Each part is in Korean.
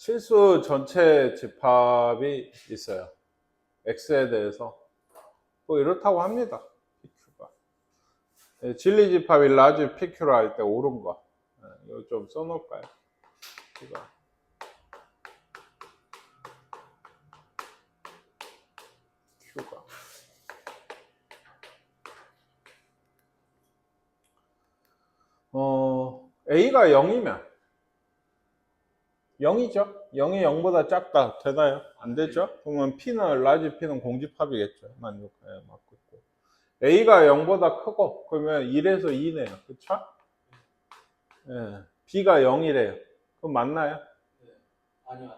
실수 전체 집합이 있어요. x에 대해서 뭐 이렇다고 합니다. pq가 진리 집합이 라지 pq라 할 때 옳은 거. 이거 좀 써놓을까요? p가 q가 a가 0이면 0이죠. 0이 0보다 작다. 되나요? 안 되죠? 그러면 p는 라지 p는 공집합이겠죠. 맞고 있고. a가 0보다 크고 그러면 1에서 2네요. 그쵸? 예. b가 0이래요. 그럼 맞나요? 네. 아니요.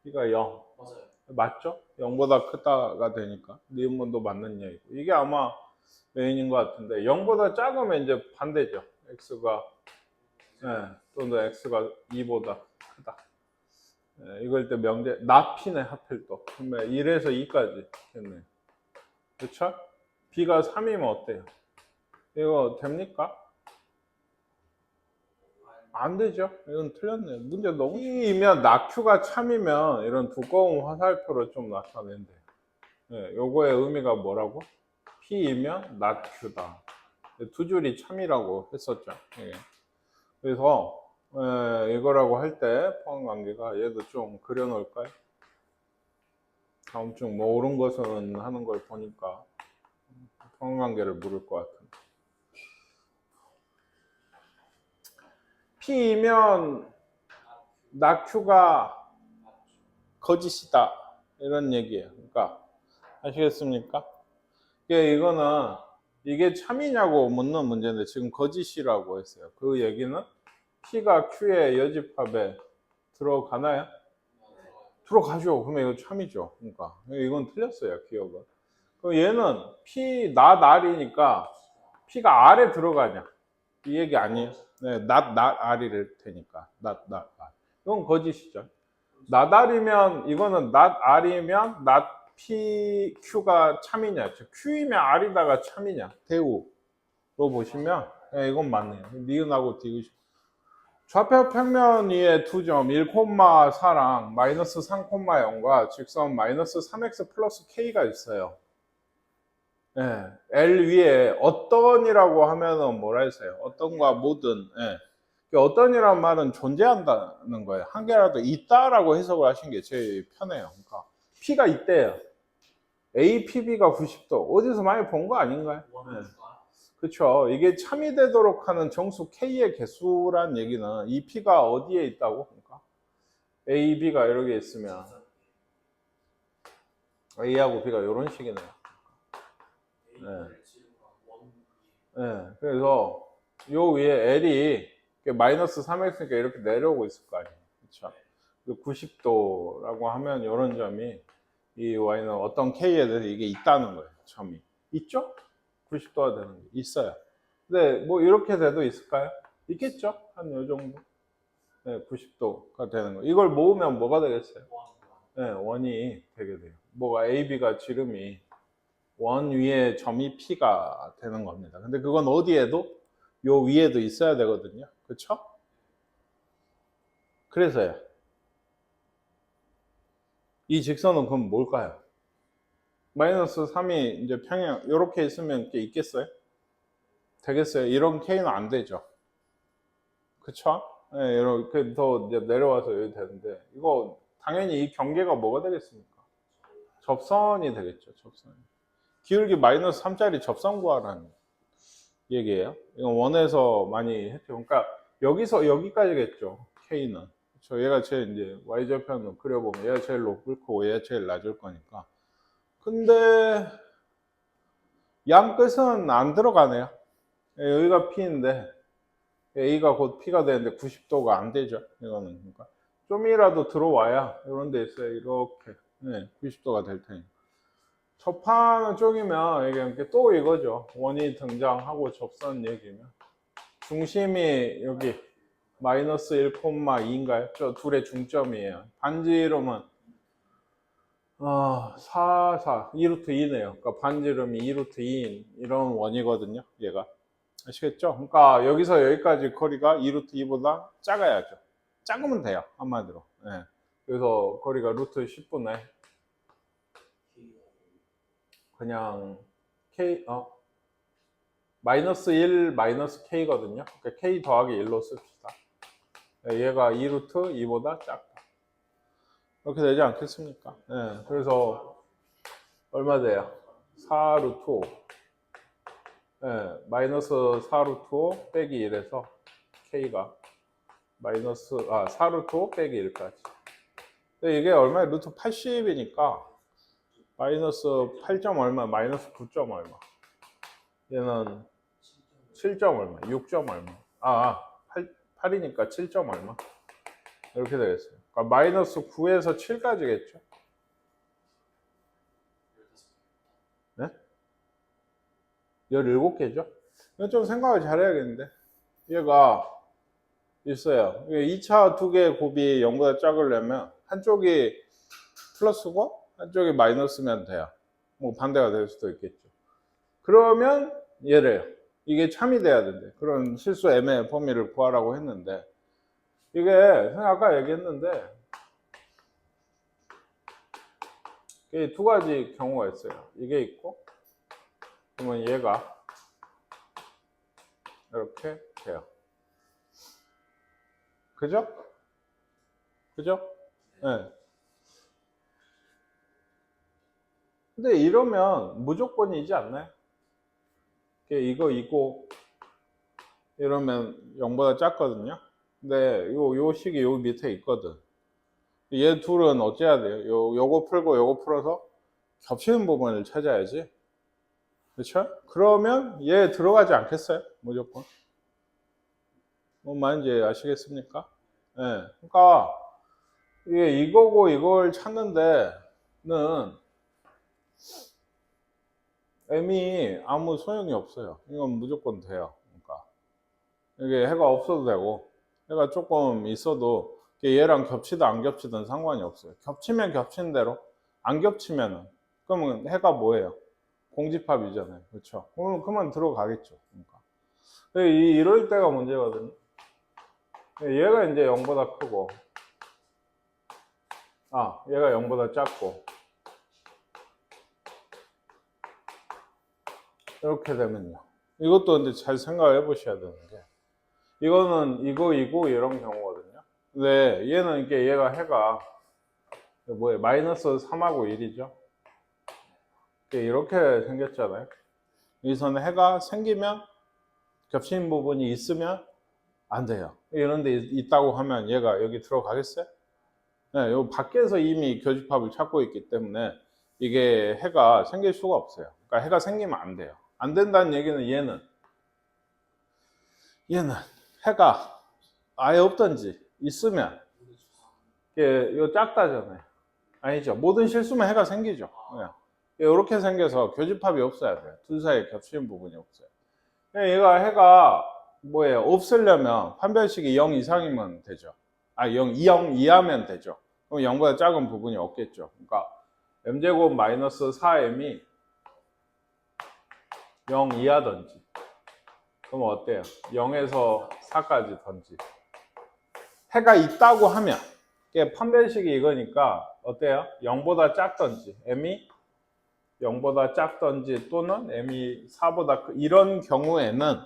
b가 0. 맞아요. 맞죠? 0보다 크다가 되니까. 니은문도 맞는 얘기고. 이게 아마 메인인 것 같은데 0보다 작으면 이제 반대죠. x가 또는 x가 2보다 크다. 이걸 때 명제 나피네 하필 또. 그러면 1에서 2까지 됐네. 그렇죠? b가 3이면 어때요? 이거 됩니까? 안 되죠. 이건 틀렸네요. 문제 너무 p이면 낙q가 참이면 이런 두꺼운 화살표로 좀 나타낸대요. 요거의 의미가 뭐라고? p이면 낙q다. 두 줄이 참이라고 했었죠. 그래서 이거라고 할 때 포함관계가 얘도 좀 그려놓을까요? 다음 중 뭐 옳은 것은 하는 걸 보니까 포함관계를 물을 것 같은데. p이면 낙q가 거짓이다 이런 얘기예요. 그러니까 아시겠습니까? 이거는 이게 참이냐고 묻는 문제인데 지금 거짓이라고 했어요. 그 얘기는 p가 q의 여집합에 들어가나요? 들어가죠. 그러면 이거 참이죠. 그러니까 이건 틀렸어요. 기억은. 그럼 얘는 p not r이니까 p가 r에 들어가냐? 이 얘기 아니에요. 네, not r이를 테니까 not r. 이건 거짓이죠. not r이면 이거는 not r이면 not pq가 참이냐? 즉 q이면 r이다가 참이냐? 대우로 보시면 이건 맞네요. 니은하고 디귿. 좌표 평면 위에 두 점 1,4랑 마이너스 3,0과 직선 마이너스 3x 플러스 k가 있어요. L 위에 어떤이라고 하면은 뭐라 했어요? 어떤과 모든. 어떤이란 말은 존재한다는 거예요. 한 개라도 있다라고 해석을 하신 게 제일 편해요. 그러니까 P가 있대요. A, PB가 90도. 어디서 많이 본 거 아닌가요? 그렇죠. 이게 참이 되도록 하는 정수 K의 개수란 얘기는 이 P가 어디에 있다고? 그러니까 A, B가 이렇게 있으면 A하고 B가 이런 식이네요. 그래서 요 위에 L이 마이너스 3x니까 이렇게 내려오고 있을 거 아니에요. 그렇죠. 90도라고 하면 이런 점이 이 y는 어떤 k에 대해서 이게 있다는 거예요. 점이 있죠? 90도가 되는 게 있어요. 근데 뭐 이렇게 돼도 있을까요? 있겠죠? 한 요 정도. 90도가 되는 거. 이걸 모으면 뭐가 되겠어요? 원이 되게 돼요. 뭐가 A, B가 지름이 원 위에 점이 P가 되는 겁니다. 근데 그건 어디에도 요 위에도 있어야 되거든요. 그렇죠? 그래서요. 이 직선은 그럼 뭘까요? 마이너스 3이 이제 평행 이렇게 있으면 게 있겠어요? 되겠어요? 이런 K는 안 되죠. 그쵸? 이렇게 더 이제 내려와서 여기 되는데 이거 당연히 이 경계가 뭐가 되겠습니까? 접선이 되겠죠. 접선. 기울기 마이너스 3짜리 접선 구하라는 얘기예요. 이건 원에서 많이 했죠. 그러니까 여기서 여기까지겠죠. K는. 그렇죠. 얘가 제일 이제 y절편으로 그려보면 얘가 제일 높을 거고 얘가 제일 낮을 거니까. 근데 양 끝은 안 들어가네요. 여기가 P인데 A가 곧 P가 되는데 90도가 안 되죠. 이거는 그러니까 좀이라도 들어와야 이런 데 있어요. 이렇게 90도가 될 테니까. 접하는 쪽이면 이게 또 이거죠. 원이 등장하고 접선 얘기면 중심이 여기 마이너스 1,2인가요? 저 둘의 중점이에요. 반지름은 2루트 2네요. 그러니까 반지름이 2루트 2인 이런 원이거든요. 얘가. 아시겠죠? 그러니까 여기서 여기까지 거리가 2루트 2보다 작아야죠. 작으면 돼요. 한마디로. 그래서 거리가 루트 10분의 그냥 k 마이너스 1 마이너스 k거든요. 그러니까 k 더하기 1로 씁시다. 얘가 2루트 2보다 작다. 이렇게 되지 않겠습니까? 네, 그래서 얼마 돼요? 4루트 5. 네, 마이너스 4루트 5 빼기 1에서 k가 마이너스 4루트 5 빼기 1까지. 근데 이게 얼마야? 루트 80이니까 마이너스 8점 얼마, 마이너스 9점 얼마. 얘는 7점 얼마, 6점 얼마. 8이니까 7점 얼마. 이렇게 되겠어요. 그러니까 마이너스 9에서 7까지겠죠. 네? 17개죠. 이건 좀 생각을 잘해야겠는데. 얘가 있어요. 2차 두 개의 곱이 0보다 작으려면 한쪽이 플러스고 한쪽이 마이너스면 돼요. 뭐 반대가 될 수도 있겠죠. 그러면 얘래요. 이게 참이 돼야 된대. 그런 실수 M의 범위를 구하라고 했는데 이게 아까 얘기했는데 두 가지 경우가 있어요. 이게 있고 그러면 얘가 이렇게 돼요. 그죠? 그죠? 네. 근데 이러면 무조건이지 않나요? 이거 이러면 0보다 작거든요. 근데 요 식이 요 밑에 있거든. 얘 둘은 어째야 돼요? 요거 풀고 요거 풀어서 겹치는 부분을 찾아야지. 그렇죠? 그러면 얘 들어가지 않겠어요? 무조건. 뭔 말인지 아시겠습니까? 예. 네. 그러니까 이게 이거고 이걸 찾는데는 M이 아무 소용이 없어요. 이건 무조건 돼요. 그러니까 이게 해가 없어도 되고 해가 조금 있어도 얘랑 겹치든 안 겹치든 상관이 없어요. 겹치면 겹치는 대로, 안 겹치면은 그러면 해가 뭐예요? 공집합이잖아요. 그렇죠? 그러면 들어가겠죠. 그러니까 이럴 때가 문제거든요. 얘가 이제 0보다 크고 얘가 0보다 작고 이렇게 되면요. 이것도 근데 잘 생각을 해보셔야 되는 게 이거는 이거이고 이런 경우거든요. 근데 얘는 이게 얘가 해가 뭐예요? 마이너스 3하고 1이죠. 이렇게 생겼잖아요. 여기서는 해가 생기면 겹치는 부분이 있으면 안 돼요. 이런 데 있다고 하면 얘가 여기 들어가겠어요? 네, 요 밖에서 이미 교집합을 찾고 있기 때문에 이게 해가 생길 수가 없어요. 그러니까 해가 생기면 안 돼요. 안 된다는 얘기는 얘는 해가 아예 없던지 있으면 이거 작다잖아요. 아니죠. 모든 실수면 해가 생기죠. 이렇게 생겨서 교집합이 없어야 돼요. 둘 사이에 겹치는 부분이 없어요. 얘가 해가 뭐예요? 없으려면 판별식이 0 이상이면 되죠. 0 이하면 되죠. 그럼 0보다 작은 부분이 없겠죠. 그러니까 m제곱 마이너스 4m이 0 이하든지 그럼 어때요? 0에서 4까지 던지. 해가 있다고 하면 판별식이 이거니까 어때요? 0보다 작든지 m이 0보다 작든지 또는 m이 4보다 이런 경우에는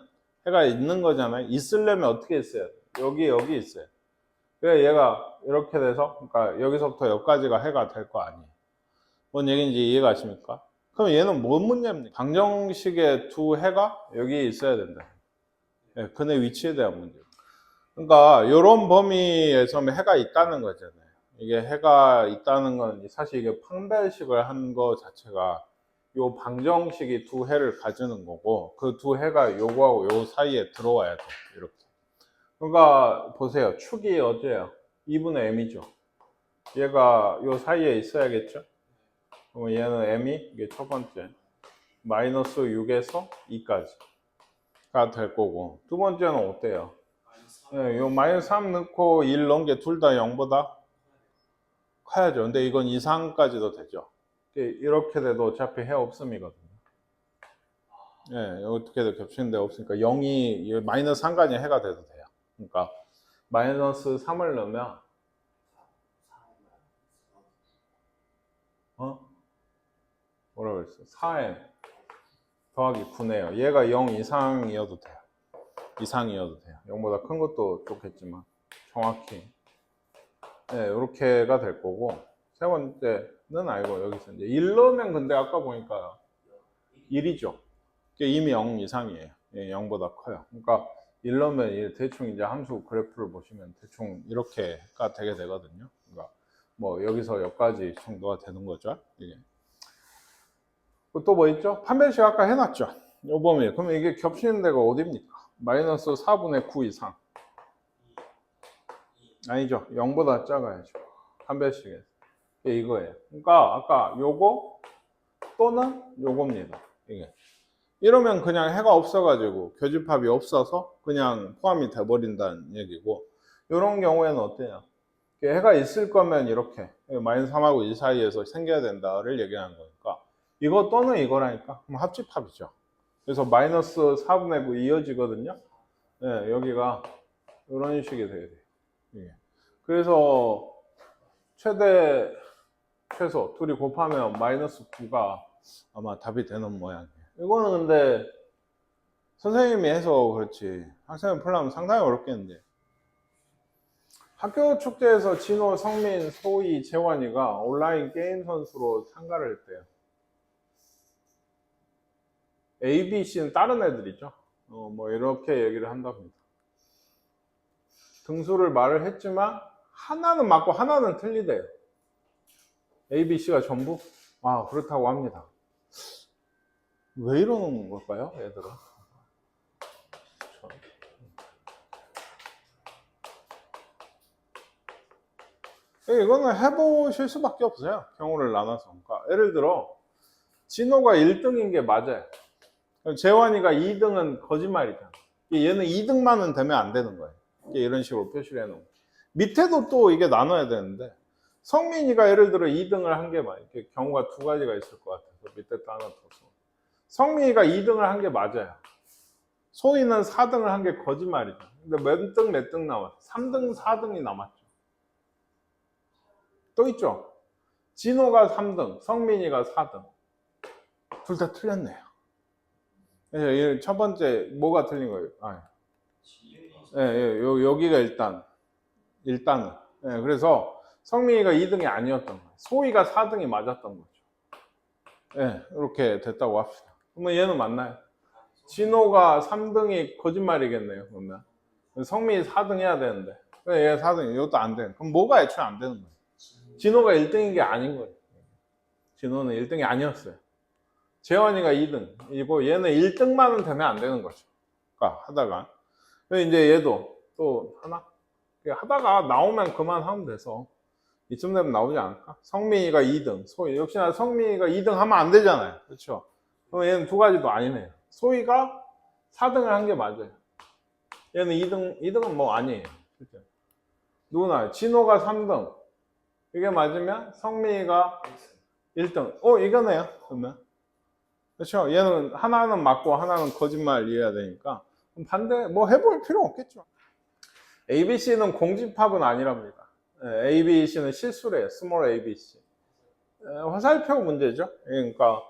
해가 있는 거잖아요. 있으려면 어떻게 했어요? 여기 있어요. 그래 얘가 이렇게 돼서 그러니까 여기서부터 여기까지가 해가 될 거 아니에요. 뭔 얘기인지 이해가 가십니까? 그럼 얘는 뭔 문제입니까? 방정식의 두 해가 여기 있어야 된다. 근의 위치에 대한 문제. 그러니까 이런 범위에서 해가 있다는 거잖아요. 이게 해가 있다는 건 사실 이게 판별식을 한 거 자체가 요 방정식이 두 해를 가지는 거고 그 두 해가 요거하고 요 사이에 들어와야 돼. 이렇게. 그러니까 보세요. 축이 어째요? 2분의 m이죠. 얘가 요 사이에 있어야겠죠? 그럼 얘는 m이 이게 첫 번째 마이너스 6에서 2까지가 될 거고 두 번째는 어때요? 요 마이너스 3 넣고 1 넣은 게 둘 다 0보다 커야죠. 근데 이건 이상까지도 되죠. 이렇게 돼도 어차피 해 없음이거든요. 어떻게든 겹치는 데 없으니까 0이 마이너스 3까지 해가 돼도 돼요. 그러니까 마이너스 3을 넣으면 뭐라 그랬어? 4n 더하기 9네요. 얘가 0 이상이어도 돼요. 이상이어도 돼요. 0보다 큰 것도 좋겠지만 정확히 네, 이렇게가 될 거고, 세 번째는 알고 여기서 이제 1 넣으면, 근데 아까 보니까 1이죠. 이미 0 이상이에요. 예, 0보다 커요. 그러니까 1 넣으면 대충 이제 함수 그래프를 보시면 대충 이렇게가 되게 되거든요. 그러니까 뭐 여기서 여기까지 정도가 되는 거죠. 이게. 또 뭐 있죠? 판별식 아까 해놨죠. 요 범위. 그러면 이게 겹치는 데가 어디입니까? 마이너스 4분의 9 이상. 아니죠. 0보다 작아야죠. 판별식에서. 이거예요. 그러니까 아까 요거 또는 요겁니다. 이게. 이러면 그냥 해가 없어가지고 교집합이 없어서 그냥 포함이 돼버린다는 얘기고, 이런 경우에는 어때요? 해가 있을 거면 이렇게 마이너스 3하고 2 사이에서 생겨야 된다를 얘기하는 거니까, 이거 또는 이거라니까 그럼 합집합이죠. 그래서 마이너스 4분의 9 이어지거든요. 네, 여기가 이런 식이 돼야 돼요. 이게. 그래서 최대 최소 둘이 곱하면 마이너스 9가 아마 답이 되는 모양이에요. 이거는 근데 선생님이 해서 그렇지 학생을 풀려면 상당히 어렵겠는데, 학교 축제에서 진호, 성민, 소희, 재환이가 온라인 게임 선수로 참가를 했대요. A, B, C는 다른 애들이죠. 뭐 이렇게 얘기를 한답니다. 등수를 말을 했지만 하나는 맞고 하나는 틀리대요. A, B, C가 전부? 아, 그렇다고 합니다. 왜 이러는 걸까요, 얘들은? 이거는 해보실 수밖에 없어요. 경우를 나눠서. 그러니까 예를 들어 진호가 1등인 게 맞아요. 재환이가 2등은 거짓말이잖아. 얘는 2등만은 되면 안 되는 거예요. 이런 식으로 표시를 해놓은. 밑에도 또 이게 나눠야 되는데, 성민이가 예를 들어 2등을 한 게 맞아요. 이렇게 경우가 두 가지가 있을 것 같아서 밑에 또 하나 더 써. 성민이가 2등을 한 게 맞아요. 소희는 4등을 한 게 거짓말이죠. 근데 몇 등 남았어? 3등, 4등이 남았죠. 또 있죠. 진호가 3등, 성민이가 4등. 둘 다 틀렸네요. 첫 번째 뭐가 틀린 거예요? 여기가 일단은. 그래서 성민이가 2등이 아니었던 거예요. 소희가 4등이 맞았던 거죠. 이렇게 됐다고 합시다. 그러면 얘는 맞나요? 진호가 3등이 거짓말이겠네요. 그러면 성민이 4등 해야 되는데 얘 4등, 이것도 안 되는. 그럼 뭐가 애초에 안 되는 거예요? 진호가 1등인 게 아닌 거예요. 진호는 1등이 아니었어요. 재환이가 2등이고 얘는 1등만은 되면 안 되는 거죠. 그러니까 하다가 이제 얘도 또 하나 하다가 나오면 그만하면 돼서 이쯤 되면 나오지 않을까? 성민이가 2등, 소희. 역시나 성민이가 2등 하면 안 되잖아요. 그렇죠? 그럼 얘는 두 가지도 아니네요. 소희가 4등을 한 게 맞아요. 얘는 2등은 뭐 아니에요. 실제. 누구나 진호가 3등. 이게 맞으면 성민이가 1등. 이거네요. 그러면. 그렇죠? 얘는 하나는 맞고 하나는 거짓말이어야 되니까 반대 뭐 해볼 필요 없겠죠. ABC는 공집합은 아니랍니다. ABC는 실수래요. 스몰 ABC. 화살표 문제죠. 그러니까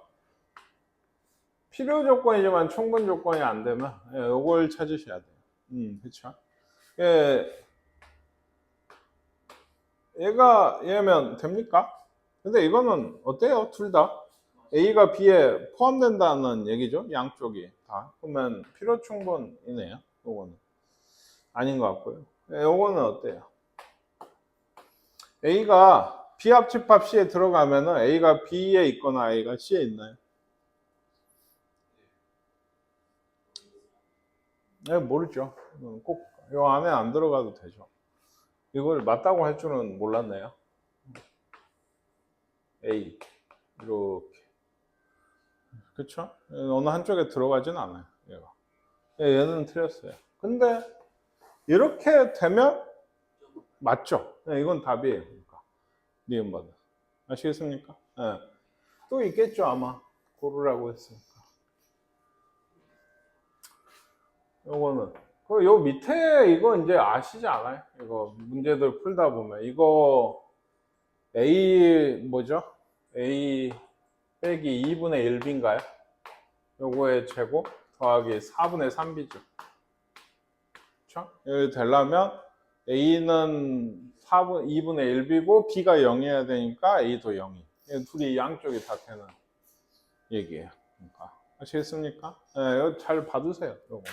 필요 조건이지만 충분 조건이 안 되면 이걸 찾으셔야 돼요. 그렇죠. 얘면 됩니까? 근데 이거는 어때요? 둘 다 A가 B에 포함된다는 얘기죠. 양쪽이 다. 그러면 필요 충분이네요. 요거는 아닌 것 같고요. 요거는 어때요? A가 B 합집합 C에 들어가면은 A가 B에 있거나 A가 C에 있나요? 네, 모르죠. 꼭 요 안에 안 들어가도 되죠. 이걸 맞다고 할 줄은 몰랐네요. A 이렇게. 그쵸? 어느 한쪽에 들어가진 않아요. 얘가. 얘는 틀렸어요. 근데 이렇게 되면 맞죠? 이건 답이에요. 그러니까. 니은바드. 아시겠습니까? 또 있겠죠, 아마. 고르라고 했으니까. 요거는. 요 밑에 이거 이제 아시지 않아요? 이거 문제들 풀다 보면. 이거 A, 뭐죠? A 빼기 2분의 1b인가요? 요거의 제곱 더하기 4분의 3b죠. 그쵸? 여기 되려면 a는 2분의 1b고 b가 0이어야 되니까 a도 0이. 둘이 양쪽이 다 되는 얘기예요. 그러니까. 아시겠습니까? 네, 이거 잘 봐두세요. 요거.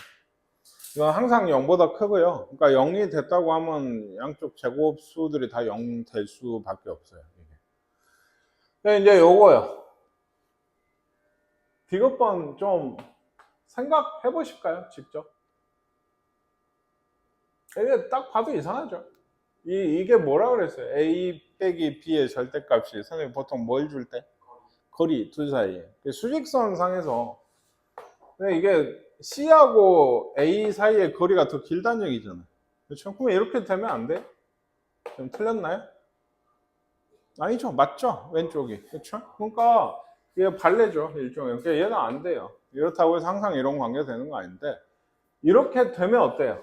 이건 항상 0보다 크고요. 그러니까 0이 됐다고 하면 양쪽 제곱수들이 다 0 될 수밖에 없어요. 이게. 이제 요거요. 비겁번 좀 생각해 보실까요? 직접. 이게 딱 봐도 이상하죠. 이게 뭐라 그랬어요? A 빼기 B의 절대값이 선생님 보통 뭘 줄 때? 거리 둘 사이에. 수직선 상에서 이게 C하고 A 사이의 거리가 더 길다는 얘기잖아요. 그렇죠? 그럼 이렇게 되면 안 돼요? 좀 틀렸나요? 아니죠. 맞죠? 왼쪽이. 그렇죠? 그러니까 이게 발레죠. 일종의. 그러니까 얘는 안 돼요. 이렇다고 해서 항상 이런 관계가 되는 거 아닌데 이렇게 되면 어때요?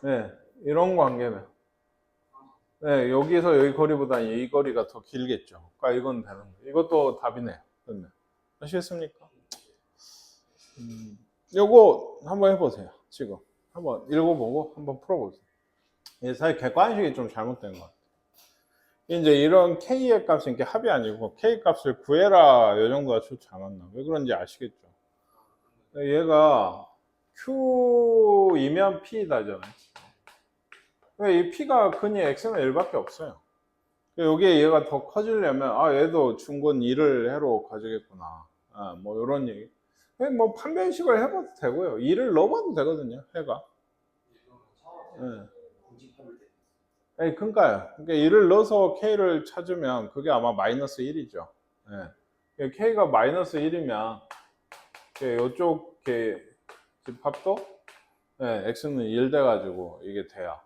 네, 이런 관계면 네, 여기서 여기 거리보다 이 거리가 더 길겠죠. 그러니까 이건 되는 거예요. 이것도 답이네요. 그러면. 아시겠습니까? 요거 한번 해보세요. 지금 한번 읽어보고 한번 풀어보세요. 사실 객관식이 좀 잘못된 것 같아요. 이제 이런 K의 값이 이게 합이 아니고 K 값을 구해라 이 정도가 좋지 않았나. 왜 그런지 아시겠죠? 얘가 Q이면 P다잖아요. 이 P가 근이 X는 1밖에 없어요. 여기에 얘가 더 커지려면 얘도 중근 2를 해로 가지겠구나. 뭐 이런 얘기. 뭐 판별식을 해봐도 되고요. 2를 넣어봐도 되거든요. 해가. 네. 그러니까요. 그러니까 2를 넣어서 K를 찾으면 그게 아마 마이너스 1이죠. 네. K가 마이너스 1이면 이쪽 집합도 X는 1 돼가지고 이게 돼요.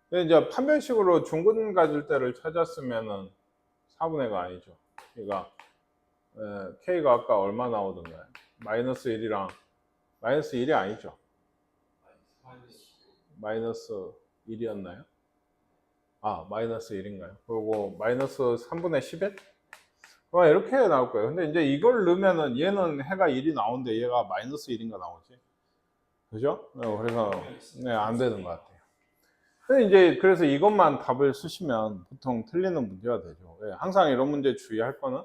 근데 이제 판별식으로 중근 가질 때를 찾았으면은 4분의가 아니죠. 그러니까 K가 아까 얼마 나오던가요? 마이너스 1이랑 마이너스 1이 아니죠. 마이너스 1이었나요? 마이너스 1인가요? 그리고 마이너스 3분의 10일? 그럼 이렇게 나올 거예요. 근데 이제 이걸 넣으면은 얘는 해가 1이 나오는데 얘가 마이너스 1인가 나오지. 그죠? 그래서 안 되는 것 같아요. 근데 이제 그래서 이것만 답을 쓰시면 보통 틀리는 문제가 되죠. 항상 이런 문제 주의할 거는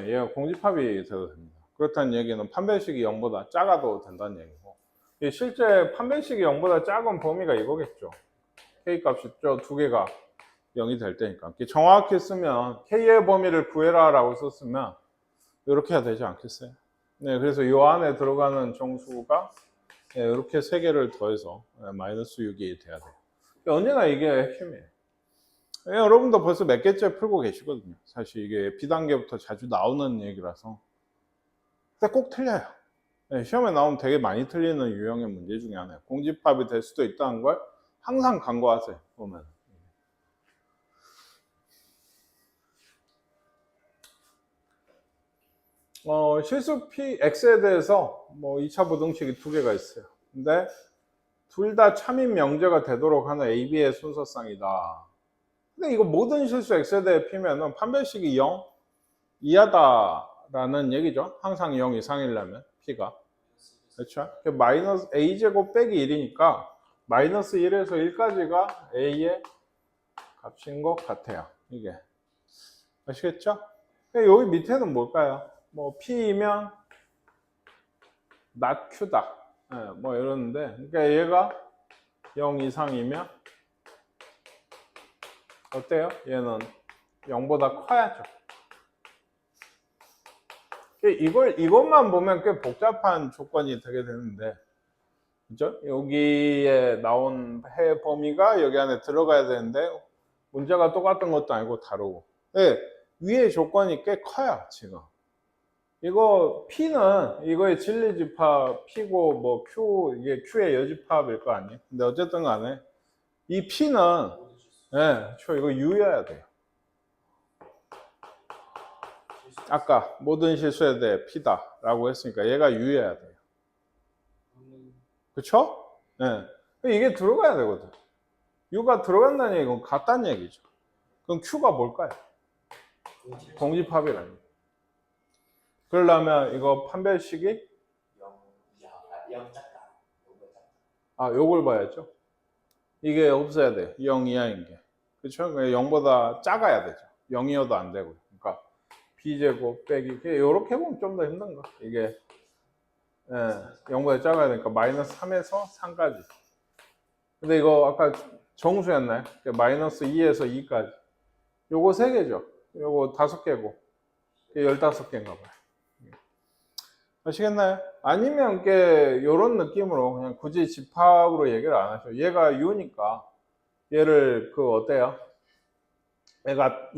얘가 공집합이 돼도 됩니다. 그렇다는 얘기는 판별식이 0보다 작아도 된다는 얘기고, 실제 판별식이 0보다 작은 범위가 이거겠죠. K 값이 두 개가 0이 될 때니까. 정확히 쓰면 K의 범위를 구해라 라고 썼으면 이렇게 해야 되지 않겠어요? 네, 그래서 이 안에 들어가는 정수가 이렇게 3개를 더해서 마이너스 6이 돼야 돼요. 언제나 이게 핵심이에요. 여러분도 벌써 몇 개째 풀고 계시거든요. 사실 이게 B단계부터 자주 나오는 얘기라서. 근데 꼭 틀려요. 시험에 나오면 되게 많이 틀리는 유형의 문제 중에 하나예요. 공집합이 될 수도 있다는 걸 항상 간과하세요. 보면. 실수 P, X에 대해서 2차 부등식이 2개가 있어요. 근데 둘 다 참인 명제가 되도록 하는 AB의 순서상이다. 근데 이거 모든 실수 X에 대해 P면은 판별식이 0 이하다라는 얘기죠. 항상 0 이상이려면 P가. 그렇죠? 마이너스 A제곱 빼기 1이니까 마이너스 1에서 1까지가 A의 값인 것 같아요. 이게. 아시겠죠? 여기 밑에는 뭘까요? P이면 not Q다. 이러는데, 그러니까 얘가 0 이상이면 어때요? 얘는 0보다 커야죠. 이것만 보면 꽤 복잡한 조건이 되게 되는데, 그죠? 여기에 나온 해 범위가 여기 안에 들어가야 되는데, 문제가 똑같은 것도 아니고 다르고. 위에 조건이 꽤 커요, 지금. 이거 P는 이거의 진리집합 P고 Q, 이게 Q의 여집합일 거 아니에요? 근데 어쨌든 간에 이 P는 이거 U여야 돼요. 아까 모든 실수에 대해 P다 라고 했으니까 얘가 U여야 돼요. 그쵸? 이게 들어가야 되거든. U가 들어간다는 얘기는 같다는 얘기죠. 그럼 Q가 뭘까요? 공집합이라니. 그러려면 이거 판별식이 요걸 봐야죠. 이게 없어야 돼. 0 이하인 게. 그쵸? 0보다 작아야 되죠. 0이어도 안 되고. 그러니까 b제곱 빼기 이렇게 보면 좀 더 힘든 거. 이게 0보다 작아야 되니까 마이너스 3에서 3까지. 근데 이거 아까 정수였나요? 마이너스 2에서 2까지. 요거 3개죠. 요거 5개고. 15개인가 봐요. 아시겠나요? 아니면 요런 느낌으로 그냥 굳이 집합으로 얘기를 안 하죠. 얘가 U니까 얘를 어때요?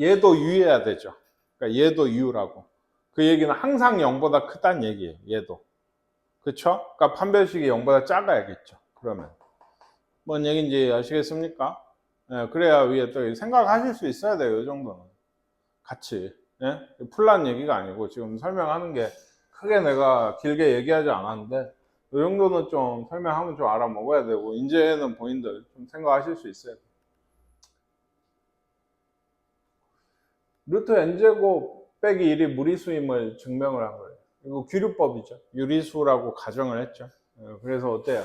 얘도 U여야 되죠. 그러니까 얘도 U라고. 그 얘기는 항상 0보다 크다는 얘기예요. 얘도. 그쵸? 그러니까 판별식이 0보다 작아야겠죠. 그러면. 뭔 얘기인지 아시겠습니까? 그래야 위에 또 생각하실 수 있어야 돼요. 이 정도는. 같이. 풀란 얘기가 아니고 지금 설명하는 게 크게 내가 길게 얘기하지 않았는데 이 정도는 좀 설명하면 좀 알아먹어야 되고 이제는 본인들 좀 생각하실 수 있어야 돼요. 루트 n제곱 빼기 1이 무리수임을 증명을 한 거예요. 이거 규류법이죠. 유리수라고 가정을 했죠. 그래서 어때요?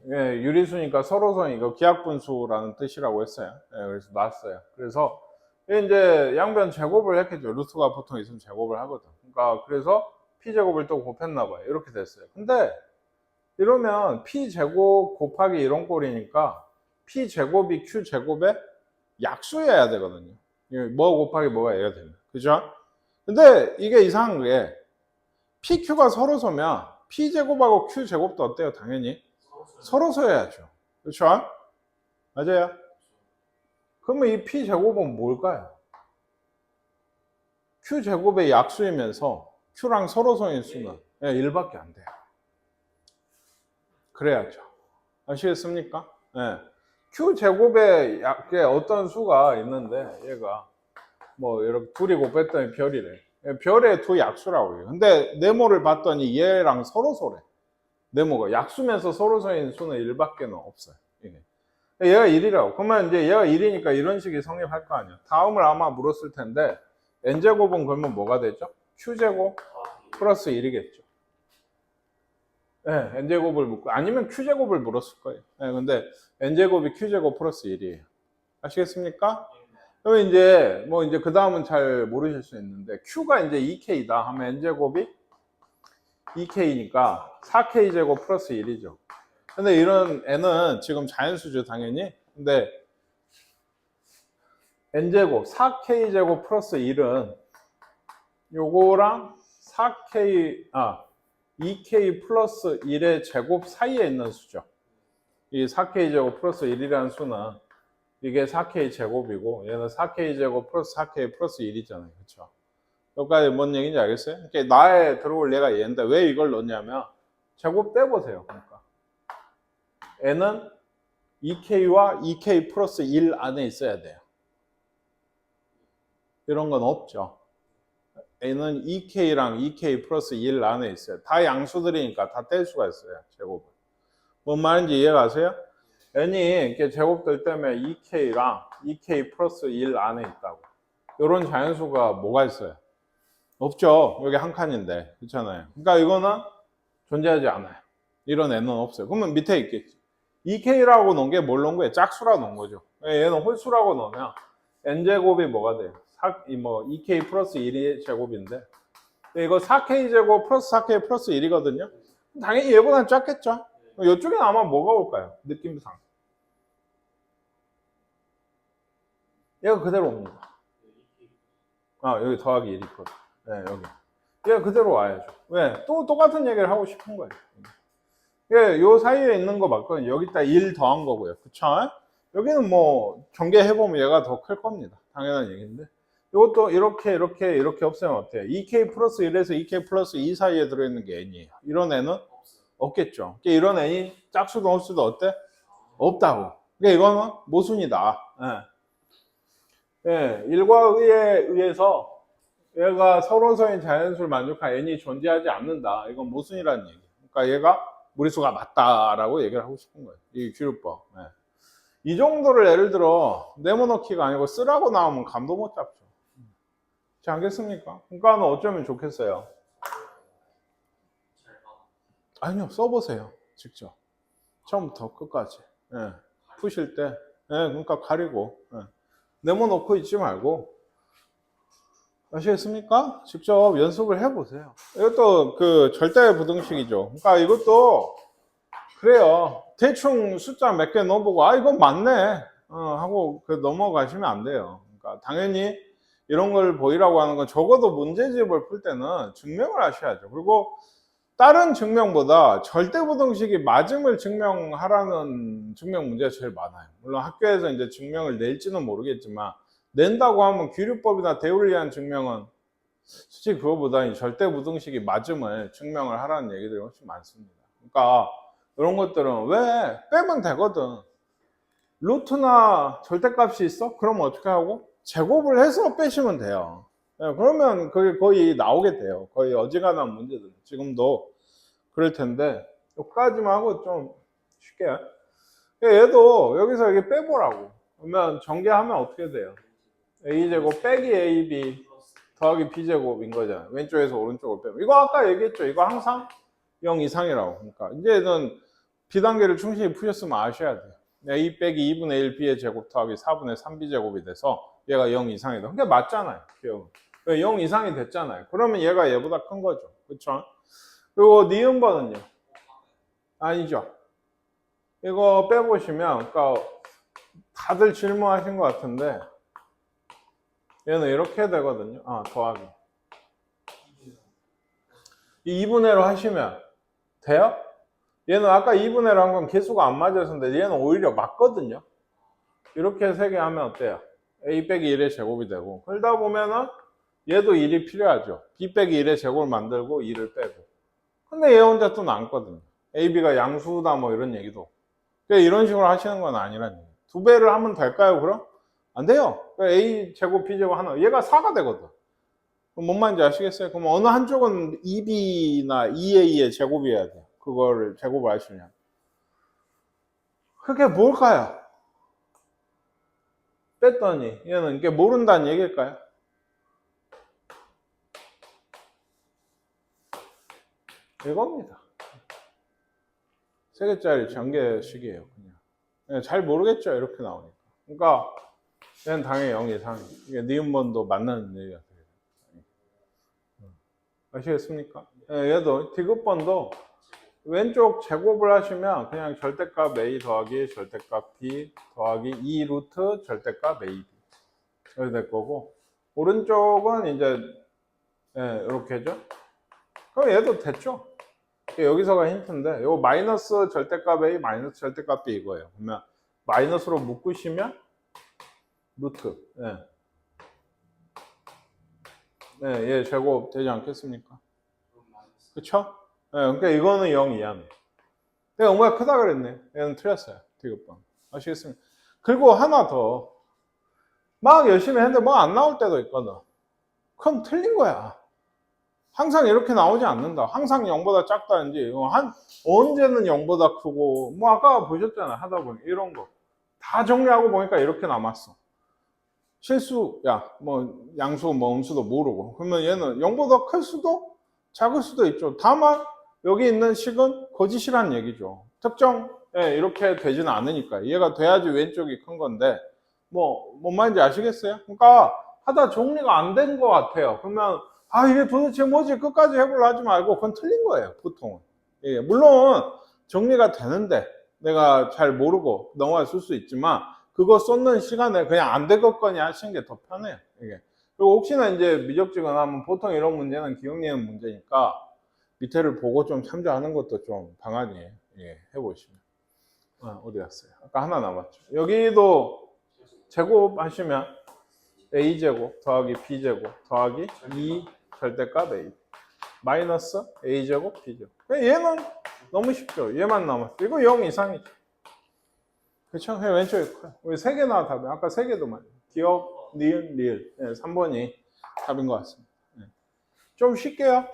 유리수니까 서로선 이거 기하분수라는 뜻이라고 했어요. 그래서 놨어요. 그래서 이제 양변 제곱을 했겠죠. 루트가 보통 있으면 제곱을 하거든. 그러니까 그래서 p제곱을 또 곱했나 봐요. 이렇게 됐어요. 근데 이러면 p제곱 곱하기 이런 꼴이니까 p제곱이 q제곱의 약수여야 되거든요. 뭐 곱하기 뭐가 해야 됩니다. 그죠? 근데 이게 이상한 게 pq가 서로서면 p제곱하고 q제곱도 어때요? 당연히 서로서여야죠. 그렇죠? 맞아요? 그러면 이 p제곱은 뭘까요? q제곱의 약수이면서 q랑 서로서인 수는 1밖에 안 돼요. 그래야죠. 아시겠습니까? q제곱에 어떤 수가 있는데 얘가 뭐 이렇게 둘이 곱했더니 별이래. 별의 두 약수라고 해요. 근데 네모를 봤더니 얘랑 서로서래. 네모가 약수면서 서로서인 수는 1밖에 없어요. 얘가 1이라고. 그러면 이제 얘가 1이니까 이런 식이 성립할 거 아니야. 다음을 아마 물었을 텐데 n제곱은 그러면 뭐가 되죠? q제곱 플러스 1이겠죠. n제곱을 묻고 아니면 q제곱을 물었을 거예요. 근데 n제곱이 q제곱 플러스 1이에요. 아시겠습니까? 그러면 이제 이제 그 다음은 잘 모르실 수 있는데 q가 이제 2k다 하면 n제곱이 2k니까 4k제곱 플러스 1이죠. 근데 이런 n은 지금 자연수죠, 당연히. 근데 n제곱 4k제곱 플러스 1은 요거랑 2k 플러스 1의 제곱 사이에 있는 수죠. 이 4k제곱 플러스 1이라는 수는 이게 4k 제곱이고 얘는 4k 제곱 플러스 4k 플러스 1이잖아요. 그렇죠? 여기까지 뭔 얘기인지 알겠어요? 나에 들어올 얘가 얘인데 왜 이걸 넣냐면 제곱 떼보세요. 그러니까 n은 2k와 2k 플러스 1 안에 있어야 돼요. 이런 건 없죠. n은 2k랑 2k 플러스 1 안에 있어요. 다 양수들이니까 다 뗄 수가 있어요. 제곱을. 뭔 말인지 이해가세요? n이 이렇게 제곱될 때문에 2k랑 2k 플러스 1 안에 있다고. 이런 자연수가 뭐가 있어요? 없죠. 여기 한 칸인데. 그렇잖아요. 그러니까 이거는 존재하지 않아요. 이런 n은 없어요. 그러면 밑에 있겠지. 2k라고 놓은 게 뭘 놓은 거예요? 짝수라고 놓은 거죠. 얘는 홀수라고 놓으면 n제곱이 뭐가 돼요? 2k 플러스 1이 제곱인데 이거 4k 제곱 플러스 4k 플러스 1이거든요. 당연히 얘보다는 작겠죠. 이쪽에 아마 뭐가 올까요? 느낌상. 얘가 그대로 옵니다. 여기 더하기 1이 있거든. 여기. 얘가 그대로 와야죠. 왜? 또 똑같은 얘기를 하고 싶은 거예요. 요 사이에 있는 거 맞거든요. 여기다 1 더한 거고요. 그쵸? 여기는 뭐 경계해보면 얘가 더 클 겁니다. 당연한 얘기인데. 이것도 이렇게 없애면 어때요? 2k 플러스 1에서 2k 플러스 2 사이에 들어있는 게 n이에요. 이런 n은 없겠죠. 이런 n이 짝수도 홀수도 어때? 없다고. 이거는 모순이다. 1과 의해서 얘가 서로서인 자연수를 만족한 n이 존재하지 않는다. 이건 모순이라는 얘기. 그러니까 얘가 무리수가 맞다라고 얘기를 하고 싶은 거예요. 이 규율법. 이 정도를 예를 들어 네모넣기가 아니고 쓰라고 나오면 감도 못 잡죠. 잘 알겠습니까? 그러니까 어쩌면 좋겠어요? 아니요, 써보세요. 직접. 처음부터 끝까지. 예. 푸실 때. 예, 그러니까 가리고. 예. 네모놓고 있지 말고. 아시겠습니까? 직접 연습을 해보세요. 이것도 그 절대 부등식이죠. 그러니까 이것도 그래요. 대충 숫자 몇 개 넣어보고, 아, 이건 맞네. 하고 넘어가시면 안 돼요. 그러니까 당연히 이런 걸 보이라고 하는 건 적어도 문제집을 풀 때는 증명을 하셔야죠. 그리고 다른 증명보다 절대부등식이 맞음을 증명하라는 증명 문제가 제일 많아요. 물론 학교에서 이제 증명을 낼지는 모르겠지만, 낸다고 하면 귀류법이나 대울리한 증명은 솔직히 그거보다 이 절대부등식이 맞음을 증명을 하라는 얘기들이 훨씬 많습니다. 그러니까 이런 것들은 왜 빼면 되거든. 루트나 절대값이 있어? 그럼 어떻게 하고? 제곱을 해서 빼시면 돼요. 네, 그러면 그게 거의 나오게 돼요. 거의 어지간한 문제들. 지금도 그럴 텐데 여기까지만 하고 좀 쉽게. 얘도 여기서 여기 빼보라고. 그러면 전개하면 어떻게 돼요? a제곱 빼기 ab 더하기 b제곱인 거잖아요. 왼쪽에서 오른쪽으로 빼면. 이거 아까 얘기했죠. 이거 항상 0 이상이라고. 그러니까 이제는 b단계를 충실히 푸셨으면 아셔야 돼요. a 빼기 2분의 1 b의 제곱 더하기 4분의 3b 제곱이 돼서 얘가 0 이상이다. 그게 맞잖아요. 기억은. 0 이상이 됐잖아요. 그러면 얘가 얘보다 큰 거죠. 그렇죠? 그리고 니은번은요? 아니죠. 이거 빼보시면 그러니까 다들 질문하신 것 같은데 얘는 이렇게 되거든요. 더하기. 이 2분의 1로 하시면 돼요? 얘는 아까 2분의 1로 한 건 개수가 안 맞아서인데 얘는 오히려 맞거든요. 이렇게 3개 하면 어때요? a 빼기 1의 제곱이 되고 그러다 보면은 얘도 1이 필요하죠. b 빼기 1의 제곱을 만들고 2를 빼고 근데 얘 혼자 또 남거든요. a, b가 양수다 뭐 이런 얘기도 그러니까 이런 식으로 하시는 건 아니라는 얘기예요. 2배를 하면 될까요 그럼? 안 돼요. 그러니까 a 제곱 b 제곱 하나 얘가 4가 되거든. 그럼 뭔 말인지 아시겠어요? 그럼 어느 한쪽은 2b나 2a의 제곱이어야 돼요. 그거를 제곱을 하시려면 그게 뭘까요? 뺐더니 얘는 이게 모른다는 얘기일까요? 이겁니다. 3개짜리 전개식이에요. 그냥 잘 모르겠죠. 이렇게 나오니까. 그러니까 얘는 당연히 0 이상이에요. 이게 니은번도 만나는 얘기가 돼요. 아시겠습니까? 얘도 디귿번도 왼쪽 제곱을 하시면 그냥 절대값 a 더하기 절대값 b 더하기 2 루트 절대값 ab 이렇게 될 거고 오른쪽은 이제 이렇게죠. 그럼 얘도 됐죠. 여기서가 힌트인데 이거 마이너스 절대값 a 마이너스 절대값 b 이거예요. 그러면 마이너스로 묶으시면 루트 얘 제곱 되지 않겠습니까? 그쵸? 그러니까 이거는 0 이하네. 내가 엄마가 크다 그랬네. 얘는 틀렸어요. 디귿번. 아시겠습니까? 그리고 하나 더. 막 열심히 했는데 뭐 안 나올 때도 있거든. 그럼 틀린 거야. 항상 이렇게 나오지 않는다. 항상 0보다 작다든지, 언제는 0보다 크고, 뭐 아까 보셨잖아요. 하다 보니 이런 거. 다 정리하고 보니까 이렇게 남았어. 실수야, 뭐 양수, 뭐 음수도 모르고. 그러면 얘는 0보다 클 수도 작을 수도 있죠. 다만 여기 있는 식은 거짓이란 얘기죠. 특정 이렇게 되지는 않으니까. 얘가 돼야지 왼쪽이 큰 건데 뭔 말인지 아시겠어요? 그러니까 하다 정리가 안 된 것 같아요. 그러면 이게 도대체 뭐지? 끝까지 해보려 하지 말고 그건 틀린 거예요. 보통은. 물론 정리가 되는데 내가 잘 모르고 넘어갔을 수 있지만 그거 쏟는 시간에 그냥 안 되겠거니 하시는 게 더 편해요. 이게. 그리고 혹시나 이제 미적지근 하면 보통 이런 문제는 기억력는 문제니까 밑에를 보고 좀 참조하는 것도 좀 방안이에요. 해보시면. 어디 갔어요? 아까 하나 남았죠. 여기도 제곱 하시면 a제곱 더하기 b제곱 더하기 2 절대값 a 마이너스 a제곱 b제곱. 얘는 너무 쉽죠. 얘만 남았어. 이거 0 이상이죠. 그쵸? 왼쪽에 커요. 우리 3개나 답이 아까 3개도 말이에요. 기억, 니은, 리을. 3번이 답인 것 같습니다. 좀 쉽게요.